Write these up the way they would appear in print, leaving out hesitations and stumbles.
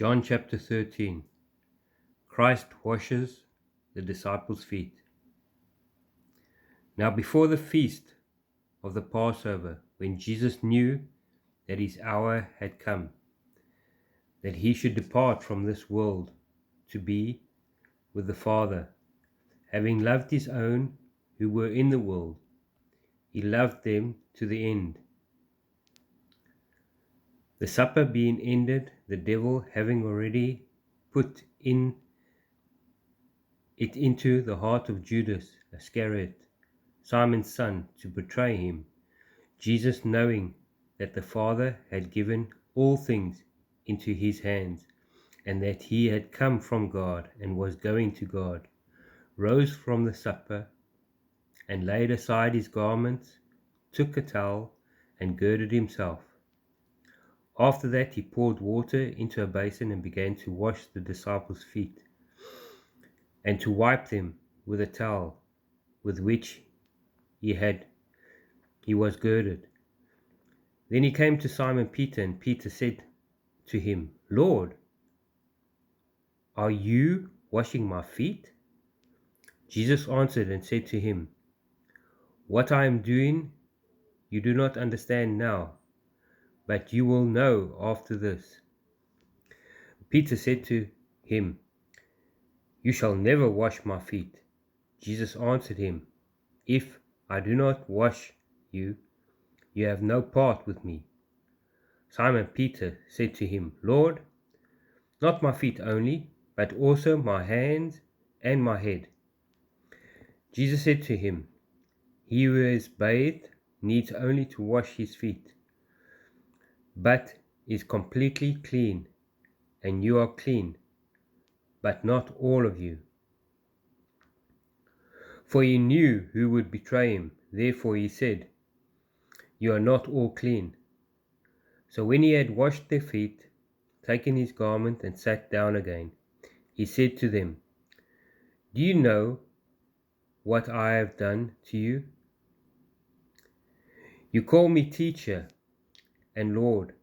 John chapter 13. Christ washes the disciples' feet. Now before the feast of the Passover, when Jesus knew that his hour had come, that he should depart from this world to be with the Father, having loved his own who were in the world, he loved them to the end. The supper being ended, the devil having already put it into the heart of Judas Iscariot, Simon's son, to betray him, Jesus, knowing that the Father had given all things into his hands, and that he had come from God and was going to God, rose from the supper, and laid aside his garments, took a towel, and girded himself. After that he poured water into a basin and began to wash the disciples' feet, and to wipe them with a towel with which he was girded. Then he came to Simon Peter, and Peter said to him, Lord, are you washing my feet? Jesus answered and said to him, What I am doing you do not understand now, but you will know after this. Peter said to him, You shall never wash my feet. Jesus answered him, If I do not wash you, you have no part with me. Simon Peter said to him, Lord, not my feet only, but also my hands and my head. Jesus said to him, He who is bathed needs only to wash his feet, but is completely clean, and you are clean, but not all of you. For he knew who would betray him, therefore he said, You are not all clean. So when he had washed their feet, taken his garment, and sat down again, he said to them, Do you know what I have done to you? You call me teacher and Lord,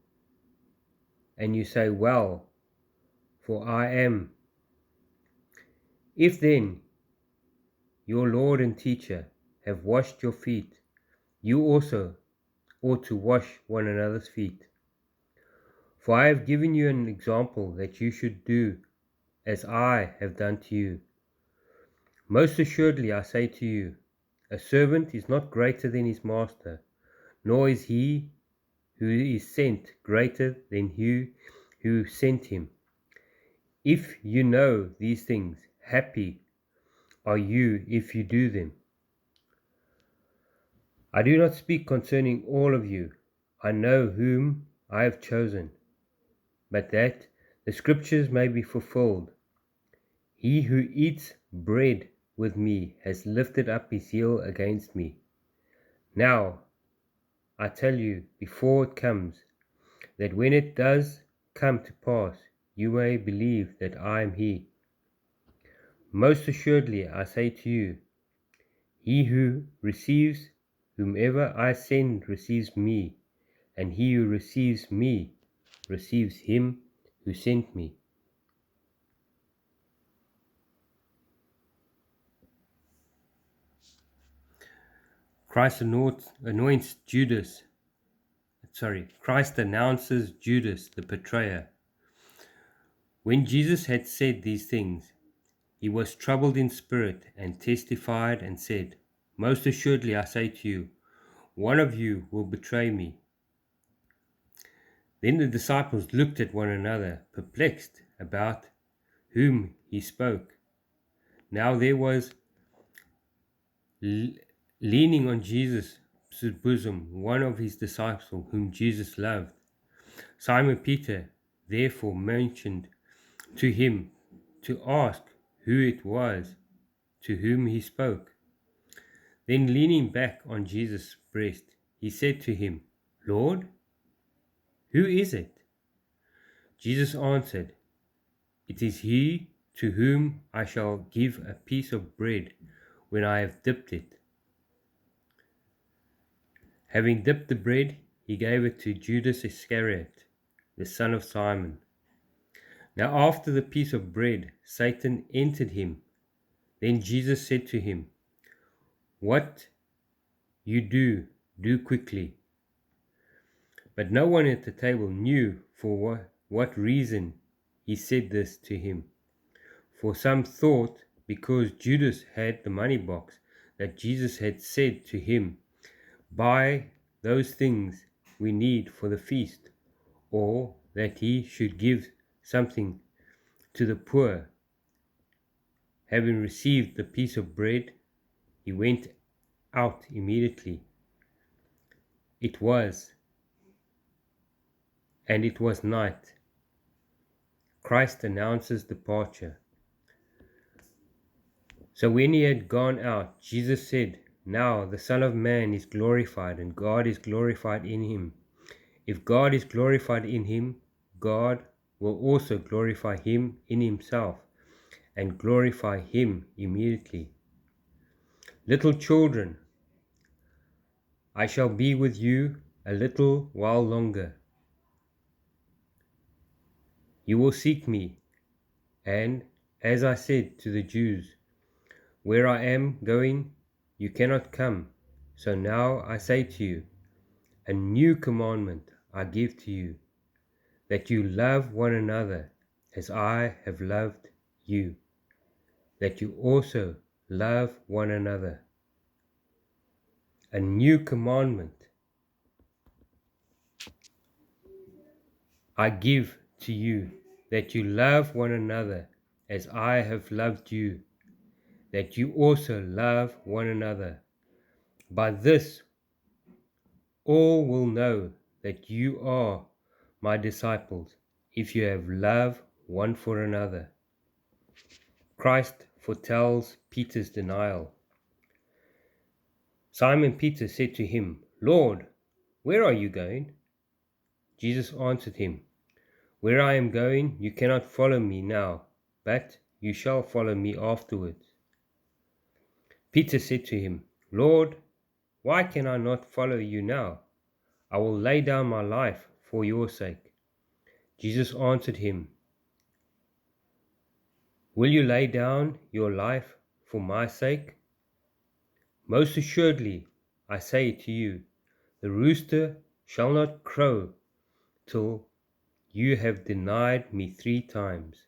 and you say, Well, for I am. If then your Lord and teacher have washed your feet, you also ought to wash one another's feet. For I have given you an example that you should do as I have done to you. Most assuredly I say to you, a servant is not greater than his master, nor is he who is sent greater than he who sent him. If you know these things, happy are you if you do them. I do not speak concerning all of you. I know whom I have chosen, but that the scriptures may be fulfilled. He who eats bread with me has lifted up his heel against me. Now I tell you before it comes, that when it does come to pass, you may believe that I am he. Most assuredly I say to you, he who receives whomever I send receives me, and he who receives me receives him who sent me. Christ announces Judas the betrayer. When Jesus had said these things, he was troubled in spirit and testified and said, Most assuredly I say to you, one of you will betray me. Then the disciples looked at one another, perplexed about whom he spoke. Now there was leaning on Jesus' bosom one of his disciples whom Jesus loved. Simon Peter therefore mentioned to him to ask who it was to whom he spoke. Then leaning back on Jesus' breast, he said to him, Lord, who is it? Jesus answered, It is he to whom I shall give a piece of bread when I have dipped it. Having dipped the bread, he gave it to Judas Iscariot, the son of Simon. Now after the piece of bread, Satan entered him. Then Jesus said to him, "What you do, do quickly." But no one at the table knew for what reason he said this to him. For some thought, because Judas had the money box, that Jesus had said to him, "Buy those things we need for the feast," or that he should give something to the poor. Having received the piece of bread, he went out immediately. It was night. Christ announces departure. So when he had gone out, Jesus said, "Now the Son of Man is glorified, and God is glorified in him. If God is glorified in him, God will also glorify him in himself, and glorify him immediately. Little children, I shall be with you a little while longer. You will seek me, and as I said to the Jews, where I am going, you cannot come. So now I say to you, a new commandment I give to you, that you love one another as I have loved you, that you also love one another. A new commandment I give to you, that you love one another as I have loved you, that you also love one another. By this all will know that you are my disciples, if you have love one for another. Christ foretells Peter's denial. Simon Peter said to him, "Lord, where are you going?" Jesus answered him, "Where I am going, you cannot follow me now, but you shall follow me afterwards." Peter said to him, "Lord, why can I not follow you now? I will lay down my life for your sake." Jesus answered him, "Will you lay down your life for my sake? Most assuredly, I say to you, the rooster shall not crow till you have denied me 3 times.